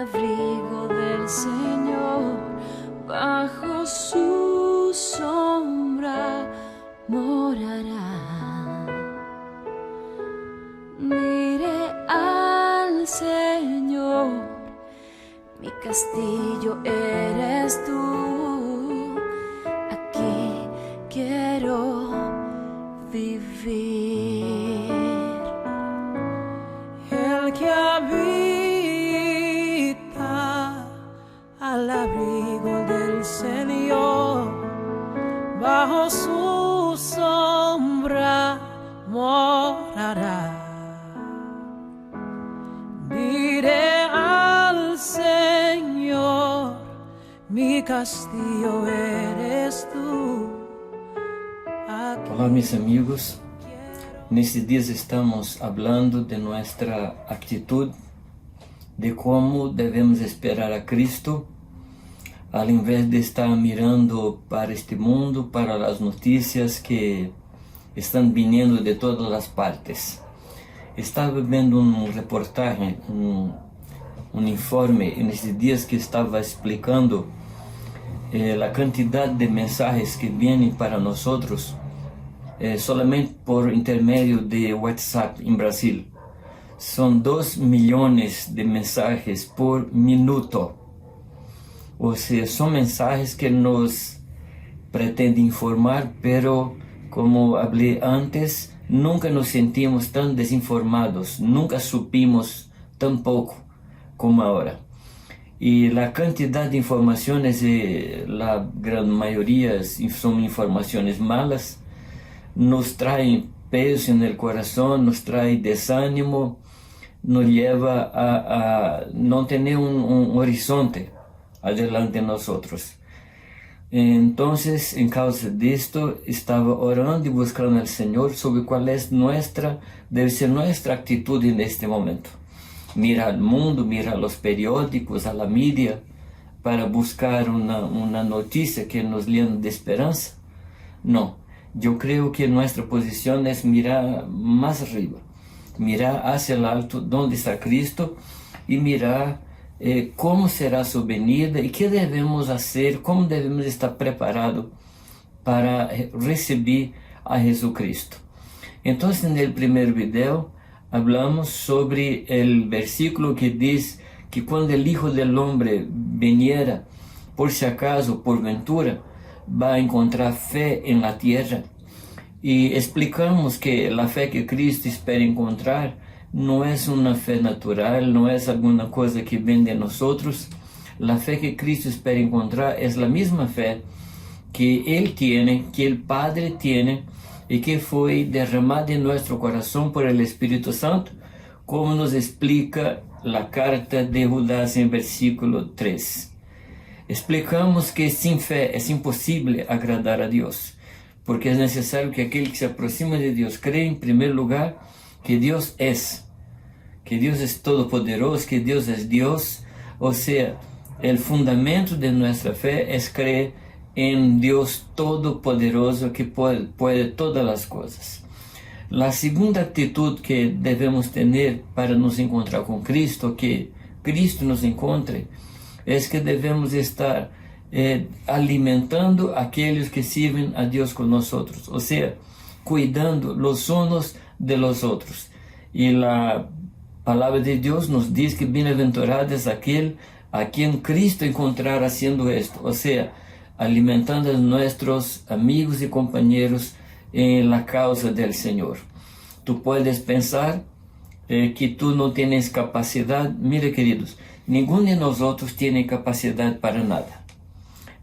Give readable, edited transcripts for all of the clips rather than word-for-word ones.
abrigo del Señor, bajo su sombra morará. Diré al Señor, mi castillo eres tú, aquí quiero vivir. El que habita al abrigo del Señor, bajo su sombra morará. Diré al Señor, mi castillo eres tú. Olá, meus amigos. Nesses dias estamos falando de nossa atitude, de como devemos esperar a Cristo, ao invés de estar mirando para este mundo, para as notícias que estão vindo de todas as partes. Estava vendo reportaje, informe nesses dias que estava explicando a quantidade de mensagens que vêm para nós solamente por intermédio de WhatsApp em Brasil. São 2 milhões de mensagens por minuto. Ou seja, são mensagens que nos pretendem informar, pero como falei antes, nunca nos sentimos tão desinformados, nunca supimos tão pouco como agora. E a quantidade de informações, a grande maioria são informações malas, nos traem peso no coração, nos traz desânimo, nos leva a não ter um horizonte adelante de nós. Então, em causa disto, estava orando e buscando ao Senhor sobre qual deve ser nossa atitude neste momento. Mira al mundo, mira los periódicos, a la mídia, para buscar uma notícia que nos llene de esperança? Não. Eu creio que nossa posição é mirar mais arriba, mirar hacia el alto, onde está Cristo, e mirar como será sua venida e que devemos fazer, como devemos estar preparados para receber a Jesucristo. Então, no primeiro vídeo, hablamos sobre o versículo que diz que quando o Hijo del Hombre viniera, por si acaso, por ventura, va a encontrar fé en la tierra. Y explicamos que la fe que Cristo espera encontrar no es una fe natural, no es alguna cosa que viene de nosotros. La fe que Cristo espera encontrar es la misma fe que Él tiene, que el Padre tiene y que fue derramada en nuestro corazón por el Espíritu Santo, como nos explica la carta de Judas en versículo 3. Explicamos que sin fe es imposible agradar a Dios, porque es necesario que aquel que se aproxima de Dios cree en primer lugar que Dios es todopoderoso, que Dios es Dios. O sea, el fundamento de nuestra fe es creer en Dios todopoderoso que puede todas las cosas. La segunda actitud que debemos tener para nos encontrar con Cristo, que Cristo nos encontre, es que debemos estar alimentando a aquellos que sirven a Dios con nosotros, o sea, cuidando los unos de los otros. Y la palabra de Dios nos dice que bienaventurado es aquel a quien Cristo encontrará haciendo esto, o sea, alimentando a nuestros amigos y compañeros en la causa del Señor. Tú puedes pensar que tú no tienes capacidad. Mira, queridos, ninguno de nosotros tiene capacidad para nada.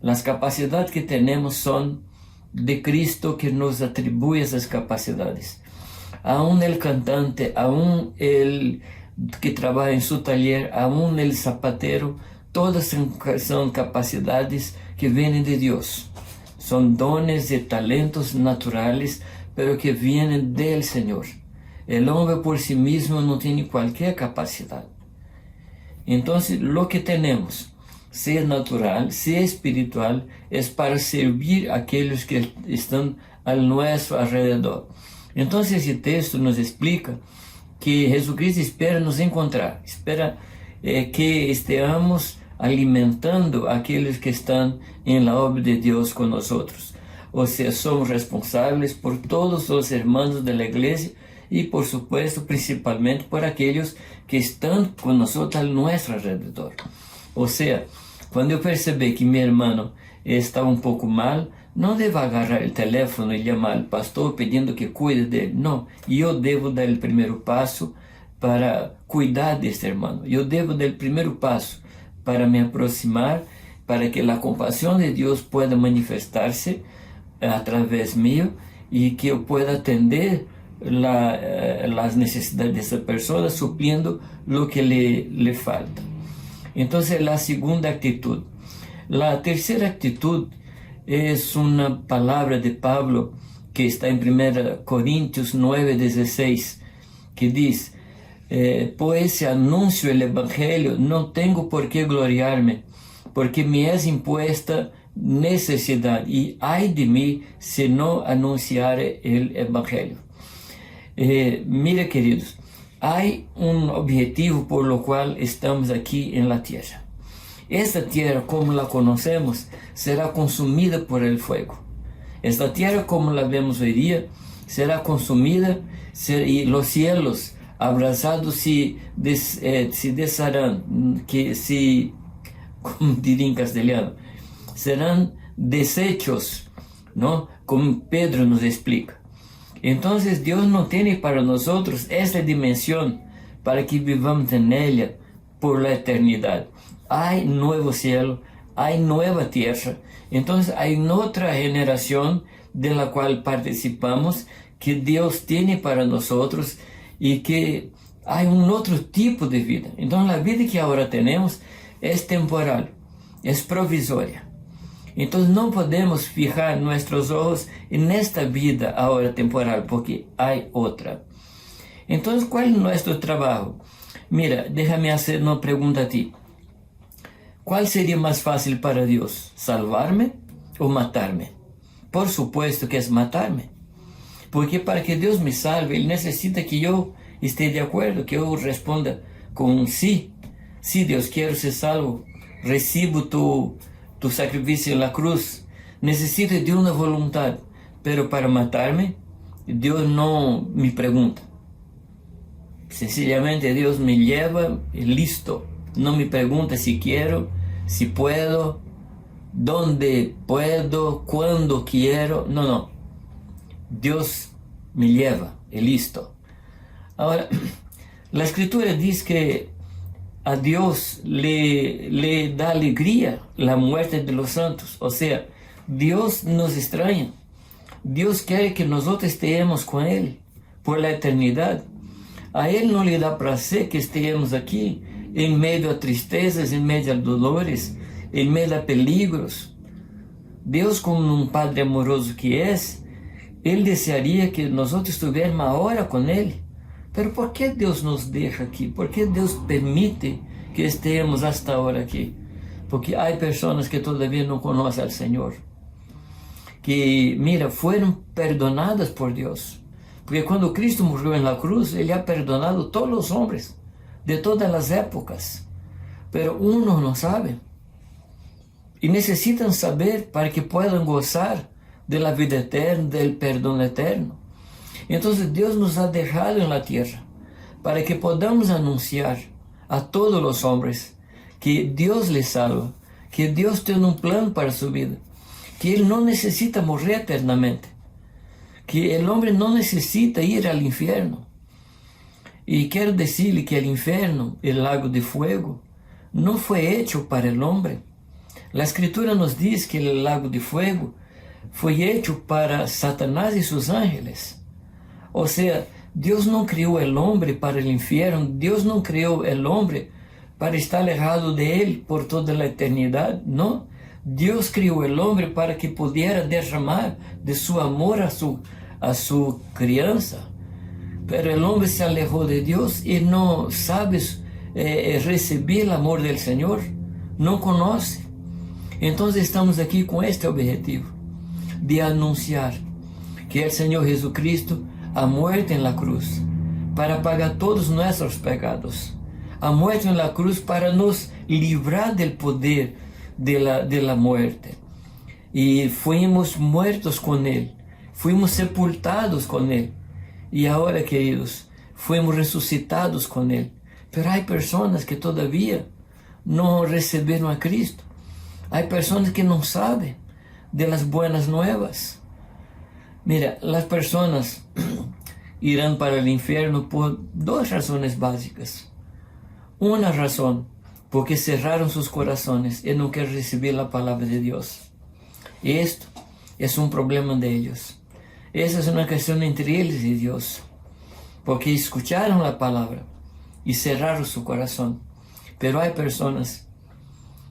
Las capacidades que tenemos son de Cristo, que nos atribuye esas capacidades. Aún el cantante, aún el que trabaja en su taller, aún el zapatero, todas son capacidades que vienen de Dios. Son dones y talentos naturales, pero que vienen del Señor. El hombre por sí mismo no tiene cualquier capacidad. Entonces, lo que tenemos, sea natural, sea espiritual, es para servir a aquellos que están a nuestro alrededor. Entonces, ese texto nos explica que Jesucristo espera nos encontrar, espera que estemos alimentando aqueles que estão em la obra de Deus com nós. Ou seja, somos responsáveis por todos os irmãos da igreja e, por supuesto, principalmente por aqueles que estão conosco ao nosso alrededor. Ou seja, quando eu perceber que meu irmão está um pouco mal, não devo agarrar o telefone e chamar o pastor pedindo que cuide dele. Não, eu devo dar o primeiro passo para cuidar deste irmão. Eu devo dar o primeiro passo para me aproximar, para que a compaixão de Deus pueda manifestar-se através mío e que eu pueda atender as necessidades dessa pessoa, suplindo o que lhe falta. Então, a segunda atitude. A terceira atitude é uma palavra de Pablo que está em 1 Coríntios 9:16, que diz: pois se anuncio el evangelio, não tenho por que gloriar-me, porque me é impuesta necessidade, e ai de mim se não anunciar el evangelho. Mira, queridos, há objetivo por lo qual estamos aqui em la tierra. Esta tierra, como la conocemos, será consumida por el fuego. Esta tierra, como la vemos hoy día, será consumida y los cielos abrazados se desharán, como diría en castellano, serán deshechos, ¿no? Como Pedro nos explica. Entonces Dios no tiene para nosotros esta dimensión para que vivamos en ella por la eternidad. Hay nuevo cielo, hay nueva tierra. Entonces hay otra generación de la cual participamos, que Dios tiene para nosotros, y que hay un otro tipo de vida. Entonces la vida que ahora tenemos es temporal, es provisoria. Entonces no podemos fijar nuestros ojos en esta vida ahora temporal, porque hay otra. Entonces, ¿cuál es nuestro trabajo? Mira, déjame hacer una pregunta a ti. ¿Cuál sería más fácil para Dios? ¿Salvarme o matarme? Por supuesto que es matarme. Porque para que Dios me salve, Él necesita que yo esté de acuerdo, que yo responda con sí. Sí, Dios, quiero ser salvo. Recibo tu sacrificio en la cruz. Necesito de una voluntad. Pero para matarme, Dios no me pregunta. Sencillamente Dios me lleva y listo. No me pregunta si quiero, si puedo, dónde puedo, cuándo quiero. No. Dios me lleva y listo. Ahora, la Escritura dice que a Dios le da alegría la muerte de los santos. O sea, Dios nos extraña. Dios quiere que nosotros estemos con Él por la eternidad. A Él no le da prazer que estemos aquí en medio a tristezas, en medio a dolores, en medio a peligros. Deus, como um Padre amoroso que es, Ele desearia que nós estivéssemos uma hora com Ele. Pero por que Deus nos deixa aqui? Por que Deus permite que estemos hasta ahora aqui? Porque há pessoas que todavia não conhecem ao Senhor, que, mira, foram perdonadas por Deus. Porque quando Cristo morreu na cruz, Ele ha perdonado todos os homens, de todas as épocas. Pero unos não sabem. E necessitam saber para que possam gozar de la vida eterna, del perdão eterno. Então Deus nos ha deixado na terra para que podamos anunciar a todos os homens que Deus les salva, que Deus tem um plano para sua vida, que Ele não necessita morrer eternamente, que o homem não necessita ir ao inferno. E quero dizer-lhe que o inferno, o lago de fuego, não foi hecho para o homem. A Escritura nos diz que o lago de fuego foi hecho para Satanás e seus ángeles. Ou seja, Deus não criou o homem para o inferno, Deus não criou o homem para estar alejado de Ele por toda a eternidade, não. Deus criou o homem para que pudesse derramar de seu amor a sua criança. Pero o homem se alejou de Deus e não sabe receber o amor do Senhor, não conhece. Então estamos aqui com este objetivo, de anunciar que o Senhor Jesucristo ha muerto en la cruz para pagar todos nuestros pecados, ha muerto en la cruz para nos librar del poder de la muerte. Y fuimos muertos con Él, fuimos sepultados con Él. Y ahora, queridos, fuimos resucitados con Él. Pero hay personas que todavía no recibieron a Cristo. Hay personas que no saben de las buenas nuevas. Mira, las personas irán para el infierno por dos razones básicas. Una razón, porque cerraron sus corazones y no quieren recibir la palabra de Dios. Y esto es un problema de ellos. Esa es una cuestión entre ellos y Dios. Porque escucharon la palabra y cerraron su corazón. Pero hay personas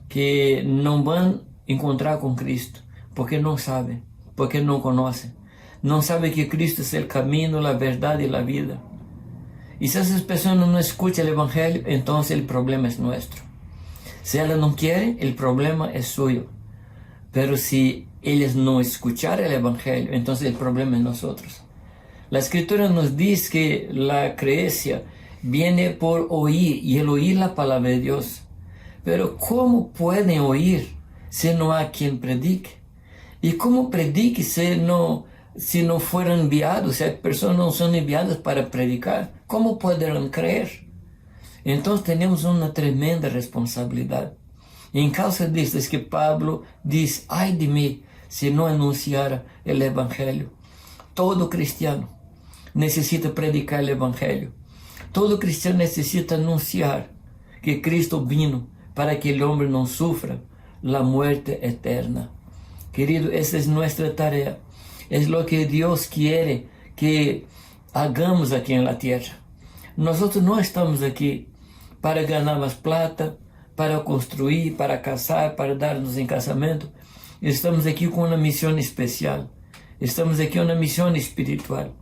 que no van a encontrar con Cristo porque no saben, porque no conocen. No saben que Cristo es el camino, la verdad y la vida. Y si esas personas no escuchan el Evangelio, entonces el problema es nuestro. Si ellas no quieren, el problema es suyo. Pero si ellas no escuchan el Evangelio, entonces el problema es nosotros. La Escritura nos dice que la creencia viene por oír, y el oír la palabra de Dios. Pero ¿cómo pueden oír si no hay quien predique? ¿Y cómo predique si no fueron enviados? Si hay personas que no son enviadas para predicar, ¿cómo podrán creer? Entonces tenemos una tremenda responsabilidad. Y en causa de esto es que Pablo dice: ay de mí si no anunciara el Evangelio. Todo cristiano necesita predicar el Evangelio. Todo cristiano necesita anunciar que Cristo vino para que el hombre no sufra la muerte eterna. Querido, esa es nuestra tarea. Es lo que Dios quiere que hagamos aquí en la tierra. Nosotros no estamos aquí para ganar más plata, para construir, para casar, para darnos en casamento. Estamos aquí con una misión especial. Estamos aquí con una misión espiritual.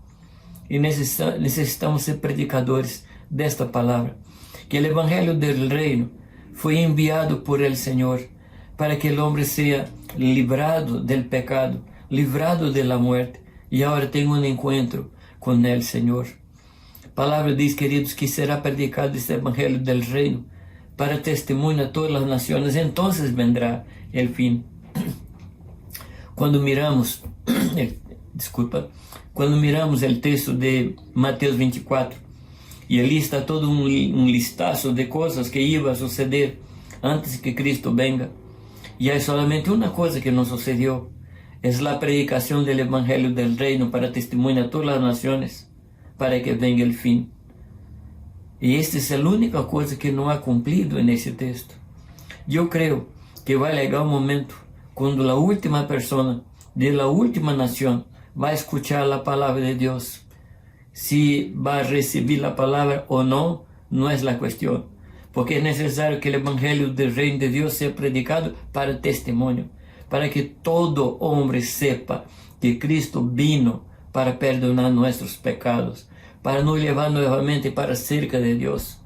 Y necesitamos ser predicadores de esta palabra. Que el Evangelio del Reino fue enviado por el Señor para que el hombre sea librado del pecado, librado de la muerte, y ahora tenga un encuentro con el Señor. La palabra dice, queridos, que será predicado este Evangelio del Reino para testimonio a todas las naciones. Entonces vendrá el fin. Cuando miramos el texto de Mateus 24, y allí está todo un listazo de cosas que iba a suceder antes que Cristo venga. Y hay solamente una cosa que no sucedió: es la predicación del Evangelio del Reino para testimonio a todas las naciones, para que venga el fin. Y esta es la única cosa que no ha cumplido en ese texto. Yo creo que va a llegar un momento cuando la última persona de la última nación va a escuchar la palabra de Dios. Si va a recibir la palabra o no, no es la cuestión. Porque es necesario que el Evangelio del Reino de Dios sea predicado para testimonio, para que todo hombre sepa que Cristo vino para perdonar nuestros pecados, para nos llevar nuevamente para cerca de Dios.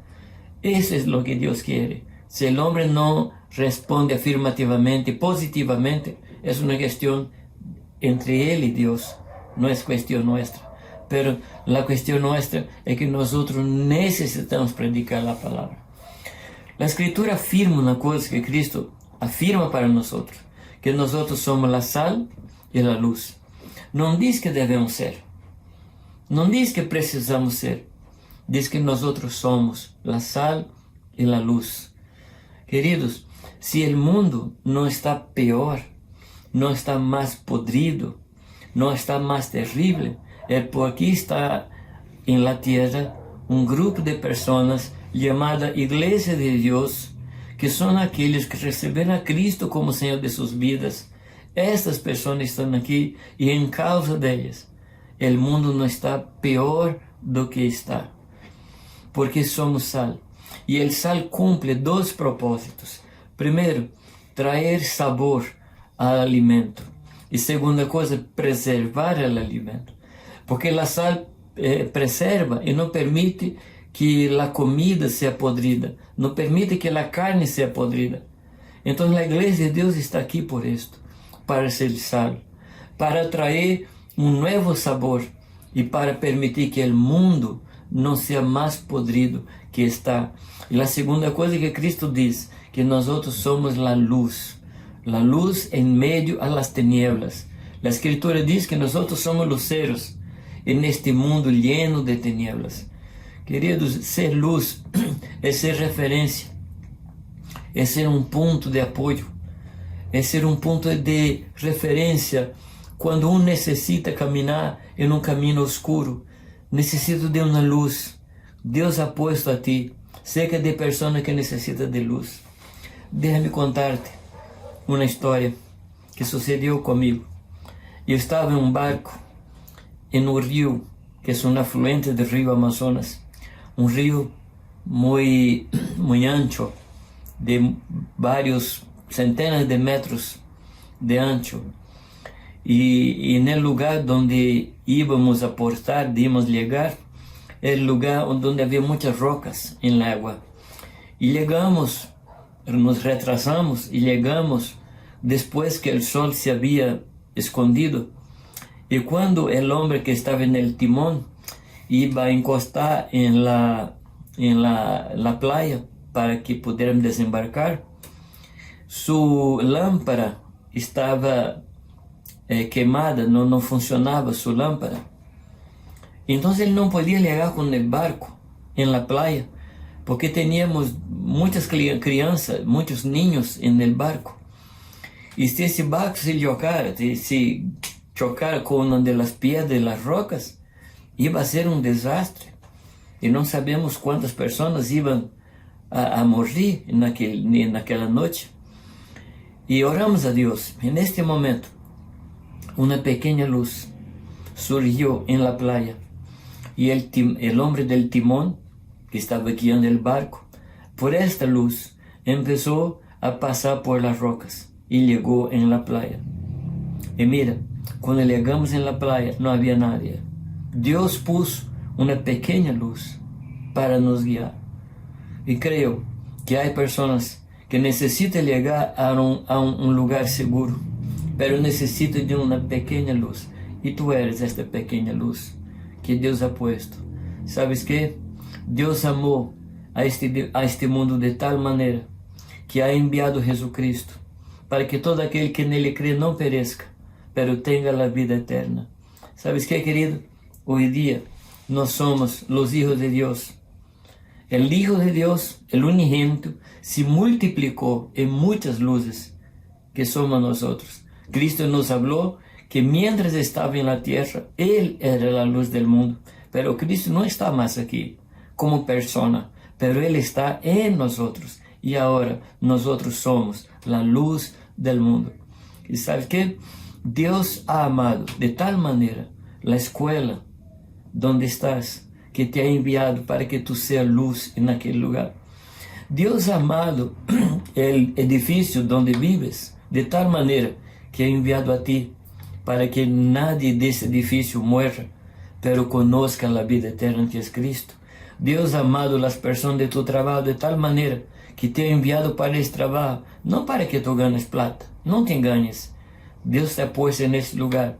Eso es lo que Dios quiere. Si el hombre no responde afirmativamente, positivamente, es una cuestión entre él y Dios, no es cuestión nuestra. Pero la cuestión nuestra es que nosotros necesitamos predicar la palabra. La Escritura afirma una cosa que Cristo afirma para nosotros, que nosotros somos la sal y la luz. No dice que debemos ser, no dice que precisamos ser, dice que nosotros somos la sal y la luz. Queridos, si el mundo no está peor, no está más podrido, no está más terrible, es porque está en la tierra un grupo de personas llamada Iglesia de Dios, que son aquellos que reciben a Cristo como Señor de sus vidas. Estas personas están aquí y en causa de ellas el mundo no está peor do que está, porque somos sal. Y el sal cumple dos propósitos. Primero, traer sabor al alimento. Y segunda cosa, preservar el alimento. Porque la sal preserva y no permite que la comida sea podrida, no permite que la carne sea podrida. Entonces la Iglesia de Dios está aquí por esto, para ser sal, para traer un nuevo sabor y para permitir que el mundo no sea más podrido, que está. E a segunda coisa que Cristo diz, que nós somos a luz em meio a las tinieblas. A Escritura diz que nós somos luceros en este mundo lleno de tinieblas. Queridos, ser luz é ser referência, é ser um ponto de apoio, é ser um ponto de referência quando um necessita caminhar em um caminho oscuro, necessita de uma luz. Deus ha puesto a ti cerca de pessoas que necessitam de luz. Déjame contarte uma história que sucedeu comigo. Eu estava em um barco em um rio, que é um afluente do rio Amazonas, um rio muito ancho, de vários centenas de metros de ancho. E no lugar onde íbamos a portar, íbamos chegar, era o lugar onde havia muitas rocas em água. E chegamos, nos retrasamos e chegamos depois que o sol se havia escondido. E quando o homem que estava no timão iba a encostar em la playa para que pudiéramos desembarcar, sua lâmpada estava queimada, não funcionava sua lâmpada. Então ele não podia chegar com o barco em la playa, porque tínhamos muitas crianças, muitos niños no barco. E se esse barco se chocar com uma das pedras, das rocas, ia ser um desastre. E não sabemos quantas pessoas iam a morrer naquela noite. E oramos a Deus. E neste momento, uma pequena luz surgiu em la playa. E o homem del timón, que estava guiando o barco, por esta luz, começou a passar por las rocas e chegou em la playa. E mira, quando chegamos em la playa, não havia nadie. Deus pôs uma pequena luz para nos guiar. E creio que há pessoas que necessitam chegar a um lugar seguro, mas necessitam de uma pequena luz. E tu eres esta pequena luz que Deus ha puesto. ¿Sabes qué? Deus amou a este mundo de tal maneira que ha enviado Jesucristo para que todo aquele que nele crê não pereça, pero tenga a vida eterna. ¿Sabes qué, querido? Hoy día nós somos los hijos de Dios. El Hijo de Dios, el unigénito, se multiplicou em muitas luzes que somos nosotros. Cristo nos habló que mientras estava en la tierra, Él era la luz del mundo. Pero Cristo no está más aquí como persona, pero Él está en nosotros. Y ahora nosotros somos la luz del mundo. ¿Y sabes qué? Dios ha amado de tal manera la escuela donde estás, que te ha enviado para que tú seas luz en aquel lugar. Dios ha amado el edificio donde vives de tal manera que ha enviado a ti para que nadie de ese edificio muera, pero conozca la vida eterna que es Cristo. Dios ha amado las personas de tu trabajo de tal manera que te ha enviado para ese trabajo, no para que tú ganes plata, no te engañes. Dios te ha puesto en ese lugar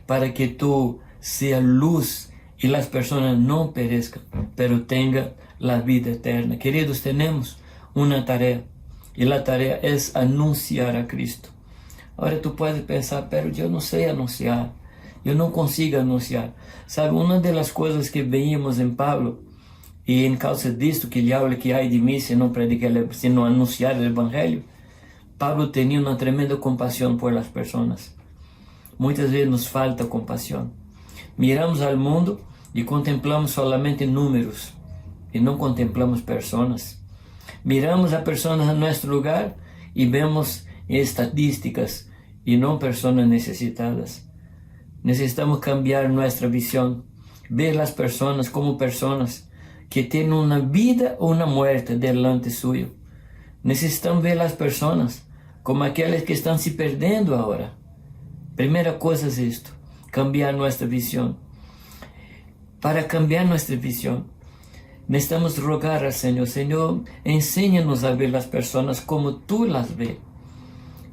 para que tú seas luz y las personas no perezcan, pero tengan la vida eterna. Queridos, tenemos una tarea y la tarea es anunciar a Cristo. Ahora tú puedes pensar, pero yo no sé anunciar, yo no consigo anunciar. Sabe, una de las cosas que veíamos en Pablo, y en causa de esto que él habla que hay de mí si no predicar, si no anunciar el Evangelio, Pablo tenía una tremenda compasión por las personas. Muitas vezes nos falta compasión. Miramos al mundo y contemplamos solamente números y no contemplamos personas. Miramos a personas en nuestro lugar y vemos estadísticas y no personas necesitadas. Necesitamos cambiar nuestra visión, ver las personas como personas que tienen una vida o una muerte delante suyo. Necesitamos ver las personas como aquellas que están se perdendo ahora. Primera cosa es esto, cambiar nuestra visión. Para cambiar nuestra visión, necesitamos rogar al Señor, Señor, enséñanos a ver las personas como tú las ves.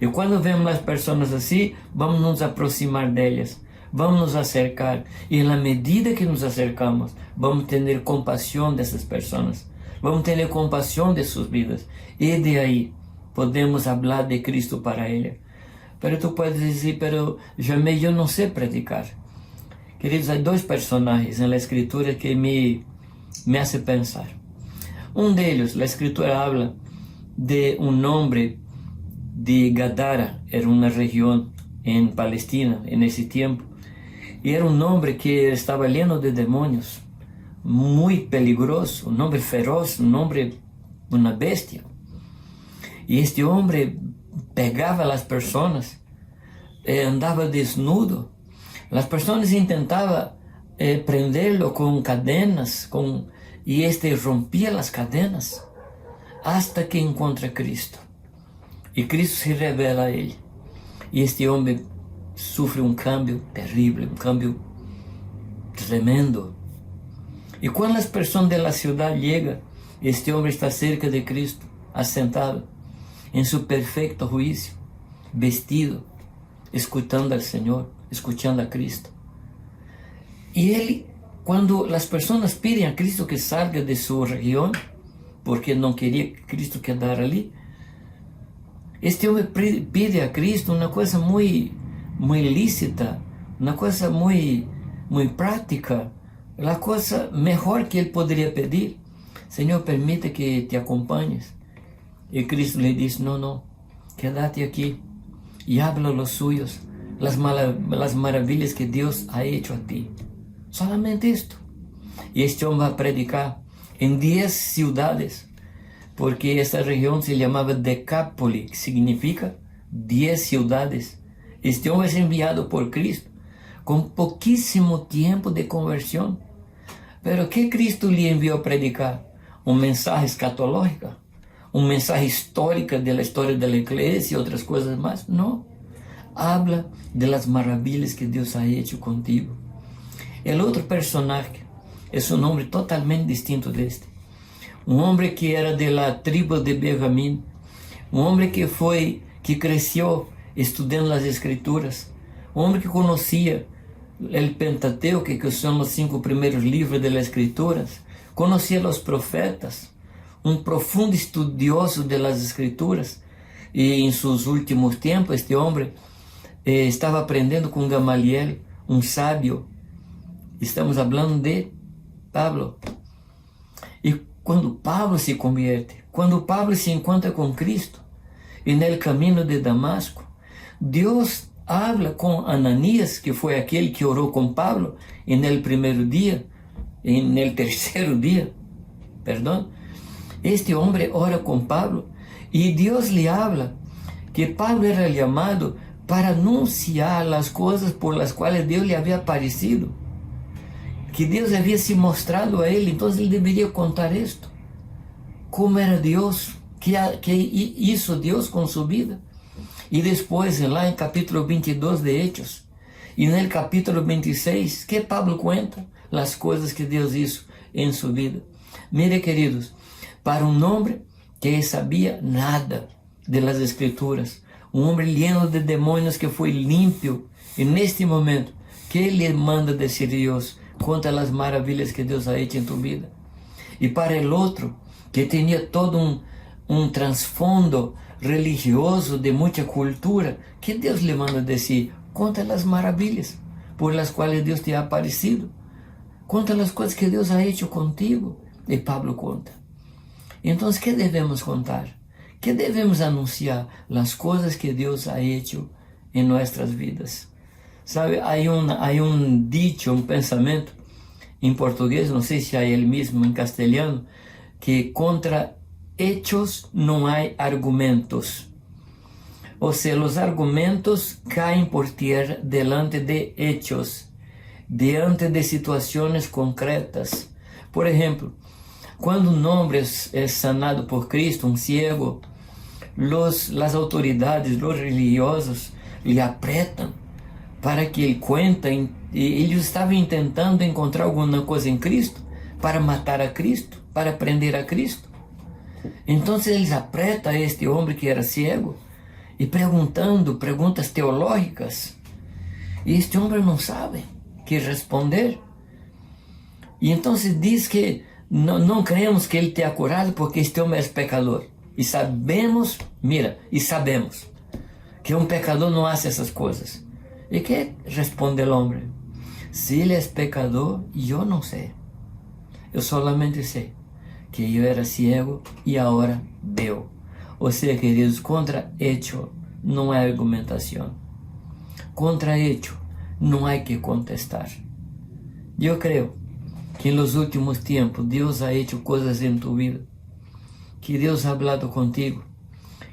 Y cuando vemos las personas así, vamos nos aproximar de ellas, vamos nos acercar. Y en la medida que nos acercamos, vamos a tener compasión de esas personas. vamos ter compaixão de suas vidas. E de aí podemos falar de Cristo para ele. Pero tu podes dizer, pero Jamey, eu não sei predicar. Queridos, há dois personagens na Escritura que me hace pensar. Um deles, a Escritura habla de um homem de Gadara, era uma região em Palestina, nesse tempo, e era um homem que estava lleno de demônios, muito peligroso, um homem feroz, um homem, uma bestia. E este homem pegava as pessoas, andava desnudo, as pessoas tentavam prendê-lo com cadenas, e este rompia as cadenas, hasta que encontra Cristo. E Cristo se revela a ele. E este homem sofre um cambio terrível, um cambio tremendo. E quando as pessoas da cidade chegam, este homem está cerca de Cristo, assentado em seu perfeito juízo, vestido, escutando ao Senhor, escutando a Cristo. E ele, quando as pessoas pedem a Cristo que salga de sua região, porque não queria que Cristo quedara ali, este homem pede a Cristo uma coisa muito lícita, uma coisa muito prática, a coisa melhor que ele poderia pedir. Senhor, permita que te acompanhes. E Cristo lhe diz, não, quédate aqui e habla a los suyos las maravilhas que Deus ha hecho a ti. Solamente isto. E este homem vai predicar em 10 cidades, porque essa região se chamava Decápolis, que significa 10 cidades. Este homem é enviado por Cristo, com pouquíssimo tempo de conversão. Pero que Cristo lhe enviou a predicar? Uma mensagem escatológica? Uma mensagem histórica da história da igreja e outras coisas mais? Não. Habla de las maravilhas que Deus ha hecho contigo. O outro personagem é um homem totalmente distinto deste. Um homem que era da tribo de Benjamim, um homem que cresceu estudando as Escrituras, um homem que conhecia o Pentateuco, que são os 5 primeiros livros das Escrituras, conhecia os profetas, um profundo estudioso das Escrituras, e em seus últimos tempos este homem estava aprendendo com Gamaliel, um sábio. Estamos falando de Pablo. E quando Pablo se convierte, quando Pablo se encontra com Cristo, e no caminho de Damasco, Deus habla com Ananias, que foi aquele que orou com Pablo, e no primeiro dia, e no terceiro dia, este homem ora com Pablo, e Deus lhe habla que Pablo era chamado para anunciar as coisas por las quais Deus lhe havia aparecido, que Deus havia se mostrado a ele. Então ele deveria contar isto, como era Deus, que hizo Deus com sua vida. E depois, lá em capítulo 22 de Hechos, e no capítulo 26, que Pablo conta as coisas que Deus hizo em sua vida. Mire, queridos, para um homem que sabia nada das Escrituras, um homem lleno de demônios que foi limpo, e neste momento, que ele manda dizer Deus, conta as maravilhas que Deus ha hecho em tu vida. E para o outro, que tinha todo um transfondo religioso de muita cultura, que Deus lhe manda dizer, conta as maravilhas por las quais Deus te ha aparecido, conta as coisas que Deus ha hecho contigo. E Pablo conta. Então, o que devemos contar? Que devemos anunciar? As coisas que Deus ha hecho em nossas vidas. Sabe, há dicho, um pensamento em português, não sei se há ele mesmo em castelhano, que contra hechos não há argumentos. Ou seja, os argumentos caem por terra delante de hechos, diante de situações concretas. Por exemplo, quando um homem é sanado por Cristo, um ciego, as autoridades, os religiosos, lhe apretam para que ele conte. Eles estavam tentando encontrar alguma coisa em Cristo para matar a Cristo, para prender a Cristo. Então eles apretam a este homem que era cego e perguntando perguntas teológicas. E este homem não sabe que responder. E então diz que não creemos que Ele te ha curado porque este homem é pecador. E sabemos, mira, e sabemos que um pecador não hace essas coisas. E que responde o homem? Se ele é pecador, eu não sei. Eu solamente sei que eu era ciego e agora veo. Ou seja, queridos, contra hecho não há argumentação. Contra hecho não há que contestar. Eu creio que nos últimos tempos Deus ha hecho coisas em tu vida, que Deus ha hablado contigo,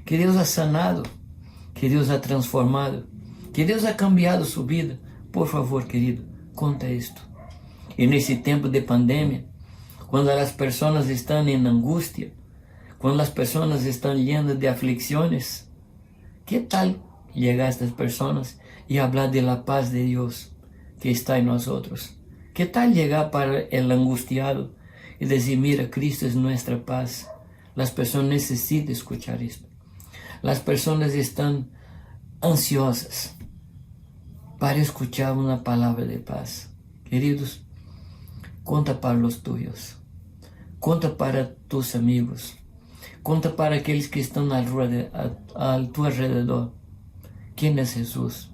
que Deus ha sanado, que Deus ha transformado, que Deus ha cambiado sua vida. Por favor, querido, conta isto. E nesse tempo de pandemia, quando as pessoas estão em angústia, quando as pessoas estão llenas de aflicções, que tal llegar a estas pessoas e falar de la paz de Deus que está em nós outros? Que tal llegar para el angustiado e dizer, mira, Cristo é nossa paz? As pessoas necessitam escuchar isto. As pessoas estão ansiosas para escuchar uma palavra de paz. Queridos, conta para os tuyos, conta para tus amigos, conta para aqueles que estão a tu alrededor. Quem é Jesus?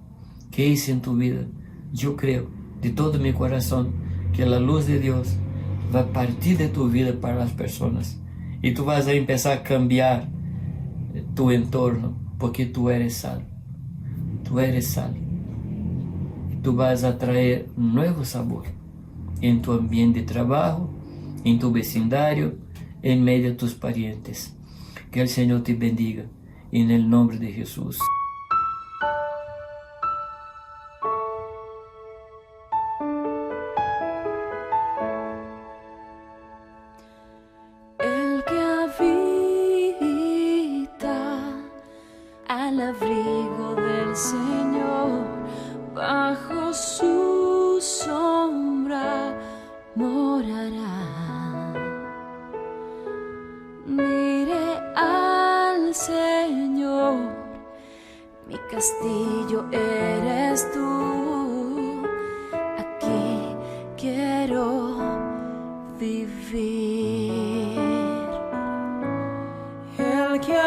Que hizo em tu vida? Eu creio de todo meu coração que a luz de Deus vai partir de tu vida para as pessoas e tu vas a começar a cambiar tu entorno, porque tu eres sal. Tu eres sal. E tu vas a trazer um novo sabor em tu ambiente de trabalho, em tu vecindário, em meio de tus parientes. Que o Senhor te bendiga, em nome de Jesus. Al abrigo del Señor, bajo su sombra morará. Diré al Señor, mi castillo eres tú, aquí quiero vivir. El que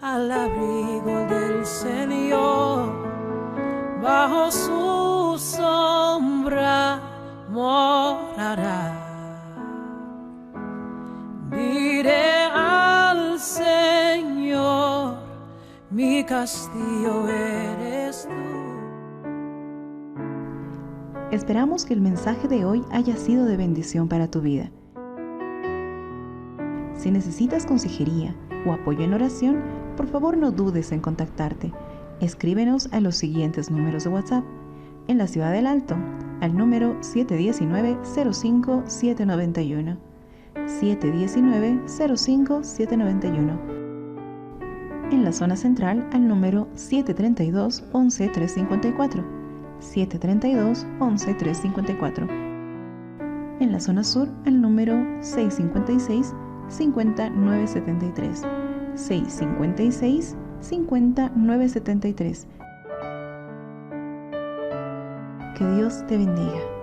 al abrigo del Señor, bajo su sombra morará. Diré al Señor, mi castillo eres tú. Esperamos que el mensaje de hoy haya sido de bendición para tu vida. Si necesitas consejería o apoyo en oración, por favor no dudes en contactarte. Escríbenos a los siguientes números de WhatsApp. En la Ciudad del Alto, al número 719-05-791. 719-05-791. En la zona central, al número 732-11-354. 732-11-354. En la zona sur, al número 656-5973. 656-5973. Que Dios te bendiga.